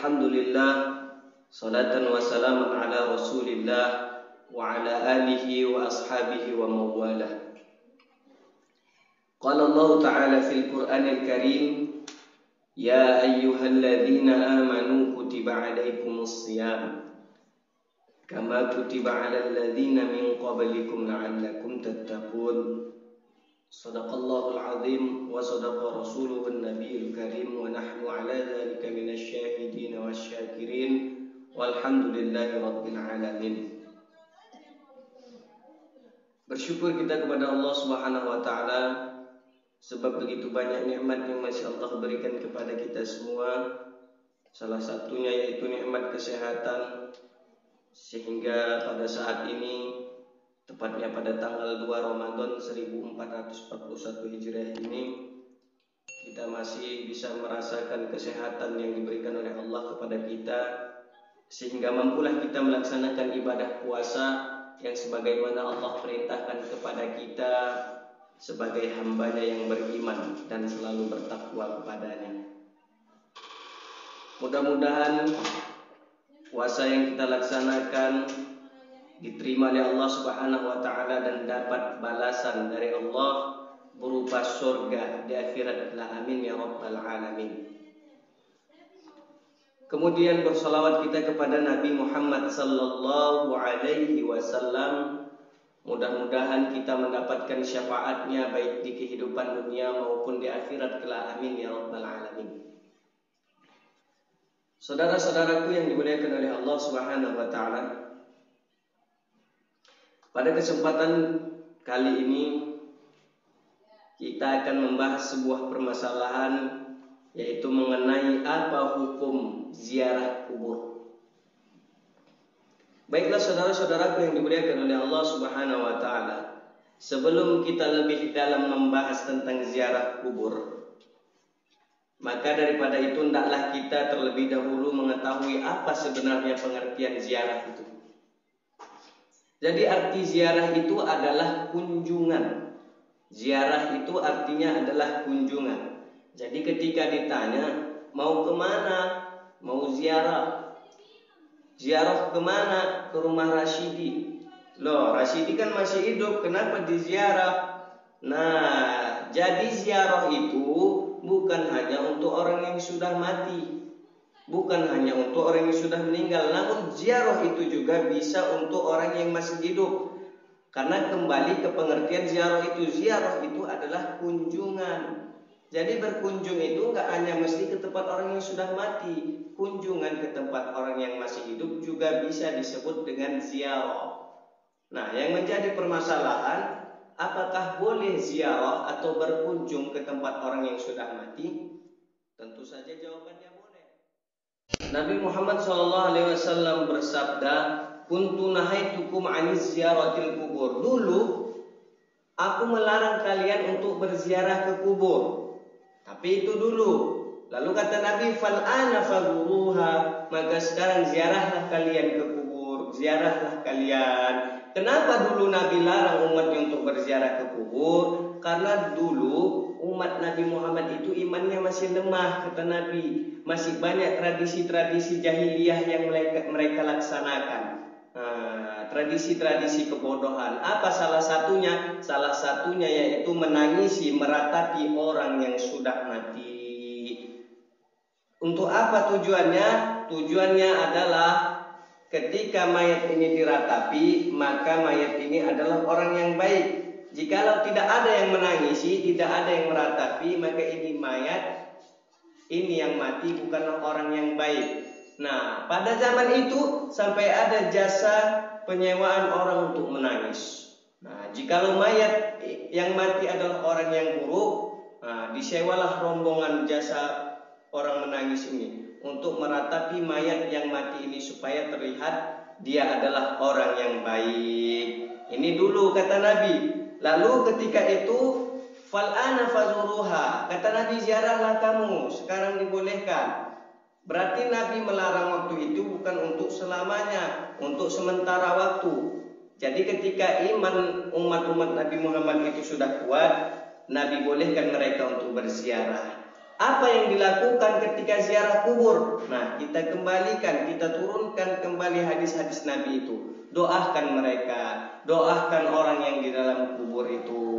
Alhamdulillah, salatan wa salaman ala Rasulillah wa ala alihi wa ashabihi wa mawalah. Qala Allah Ta'ala fil Qur'anil Karim, ya ayyuhalladzina amanu kutiba alaikumus shiyam kama kutiba alal ladzina min qablikum la'allakum tattaqun. Sadaqallahul azim wa sadaqa rasuluhun nabiyul karim wa nahnu ala dzalika minasyahidin wasyakirin walhamdulillahi rabbil alamin. Bersyukur kita kepada Allah Subhanahu wa taala sebab begitu banyak nikmat yang masih Allah berikan kepada kita semua. Salah satunya yaitu nikmat kesehatan, sehingga pada saat ini, tepatnya pada tanggal 2 Ramadan 1441 Hijriah ini, kita masih bisa merasakan kesehatan yang diberikan oleh Allah kepada kita, sehingga mampulah kita melaksanakan ibadah puasa yang sebagaimana Allah perintahkan kepada kita sebagai hambanya yang beriman dan selalu bertakwa kepadanya. Mudah-mudahan puasa yang kita laksanakan diterima oleh Allah Subhanahu wa taala dan dapat balasan dari Allah berupa surga di akhirat. Amin ya rabbal alamin. Kemudian bersalawat kita kepada Nabi Muhammad sallallahu alaihi wasallam. Mudah-mudahan kita mendapatkan syafaatnya baik di kehidupan dunia maupun di akhirat kelak. Amin ya rabbal alamin. Saudara-saudaraku yang dimuliakan oleh Allah Subhanahu wa taala, pada kesempatan kali ini kita akan membahas sebuah permasalahan, yaitu mengenai apa hukum ziarah kubur. Baiklah saudara-saudaraku yang dimuliakan oleh Allah Subhanahu wa taala, sebelum kita lebih dalam membahas tentang ziarah kubur, maka daripada itu hendaklah kita terlebih dahulu mengetahui apa sebenarnya pengertian ziarah itu. Jadi arti ziarah itu adalah kunjungan. Ziarah itu artinya adalah kunjungan. Jadi ketika ditanya mau kemana, mau ziarah, ziarah kemana? Ke rumah Rasyidi. Loh, Rasyidi kan masih hidup, kenapa diziarah? Nah, jadi ziarah itu bukan hanya untuk orang yang sudah mati, bukan hanya untuk orang yang sudah meninggal, namun ziarah itu juga bisa untuk orang yang masih hidup. Karena kembali ke pengertian ziarah itu adalah kunjungan. Jadi berkunjung itu nggak hanya mesti ke tempat orang yang sudah mati, kunjungan ke tempat orang yang masih hidup juga bisa disebut dengan ziarah. Nah, yang menjadi permasalahan, apakah boleh ziarah atau berkunjung ke tempat orang yang sudah mati? Tentu saja jawabannya boleh. Nabi Muhammad SAW bersabda, "Kuntu nahaitukum 'aniz ziyaratil kubur." Dulu aku melarang kalian untuk berziarah ke kubur. Tapi itu dulu. Lalu kata Nabi, "Fal ana fazuruha." Maka sekarang ziarahlah kalian ke kubur, ziarahlah kalian. Kenapa dulu Nabi larang umatnya untuk berziarah ke kubur? Karena dulu umat Nabi Muhammad itu imannya masih lemah, kata Nabi. Masih banyak tradisi-tradisi jahiliyah yang mereka laksanakan. Tradisi-tradisi kebodohan. Apa salah satunya? Salah satunya yaitu menangisi, meratapi orang yang sudah mati. Untuk apa tujuannya? Tujuannya adalah ketika mayat ini diratapi, maka mayat ini adalah orang yang baik. Jikalau tidak ada yang menangisi, tidak ada yang meratapi, maka ini mayat, ini yang mati bukanlah orang yang baik. Nah, pada zaman itu sampai ada jasa penyewaan orang untuk menangis. Nah, jikalau mayat yang mati adalah orang yang buruk, disewalah rombongan jasa orang menangis ini untuk meratapi mayat yang mati ini supaya terlihat dia adalah orang yang baik. Ini dulu kata Nabi. Lalu ketika itu, "Fal ana fazuruha." Kata Nabi, ziarahlah kamu, sekarang dibolehkan. Berarti Nabi melarang waktu itu bukan untuk selamanya, untuk sementara waktu. Jadi ketika iman umat-umat Nabi Muhammad itu sudah kuat, Nabi bolehkan mereka untuk berziarah. Apa yang dilakukan ketika ziarah kubur? Nah, kita kembalikan, kita turunkan kembali hadis-hadis Nabi itu. Doakan mereka, doakan orang yang di dalam kubur itu.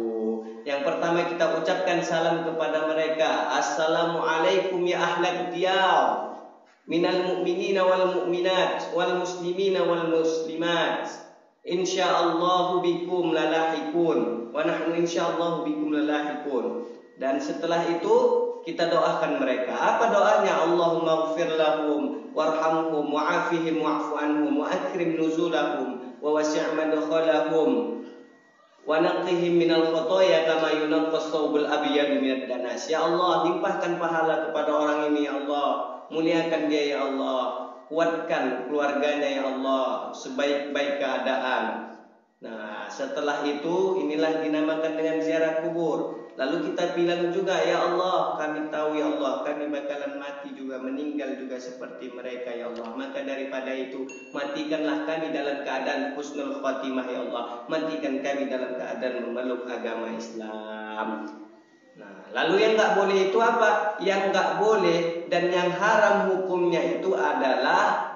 Yang pertama kita ucapkan salam kepada mereka. Assalamualaikum ya ahlad diyar, minal mu'minina wal mu'minat, wal muslimina wal muslimat. Insyaallahu bikum lalahikun, wa nahnu insyaallahu bikum lalahikun. Dan setelah itu kita doakan mereka. Apa doanya? Allahumma ighfir lahum warhamhum wa'afihim wa'fu anhum wa akrim nuzulahum wa wasi' madkhalahum wa naqihim minal khotoya kama yunaqqas thawbul abyadu minad danas. Ya Allah, limpahkan pahala kepada orang ini ya Allah. Muliakan dia ya Allah. Kuatkan keluarganya ya Allah sebaik-baik keadaan. Nah, setelah itu inilah dinamakan dengan ziarah kubur. Lalu kita bilang juga, ya Allah, kami tahu ya Allah, kami bakalan mati juga, meninggal juga seperti mereka ya Allah. Maka daripada itu, matikanlah kami dalam keadaan husnul khatimah ya Allah. Matikan kami dalam keadaan memeluk agama Islam. Nah, lalu yang nggak boleh itu apa? Yang nggak boleh dan yang haram hukumnya itu adalah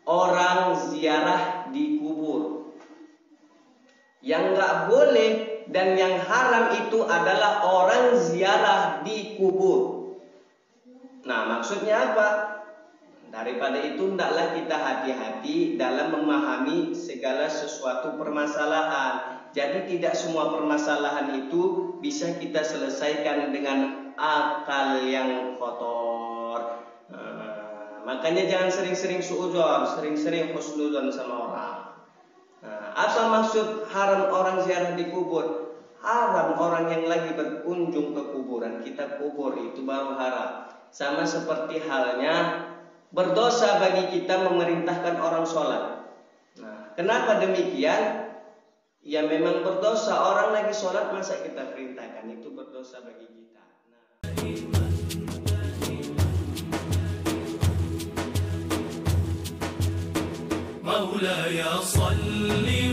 orang ziarah di kubur. Yang nggak boleh dan yang haram itu adalah orang ziarah di kubur. Nah, maksudnya apa? Daripada itu hendaklah kita hati-hati dalam memahami segala sesuatu permasalahan. Jadi tidak semua permasalahan itu bisa kita selesaikan dengan akal yang kotor. Makanya jangan sering-sering suudzon, sering-sering husnudzon sama orang. Apa maksud haram orang ziarah di kubur? Haram orang yang lagi berkunjung ke kuburan. Kita kubur itu baru haram. Sama seperti halnya berdosa bagi kita memerintahkan orang sholat. Nah, kenapa demikian? Ya memang berdosa. Orang lagi sholat masa kita perintahkan, itu berdosa bagi kita. مولاي صل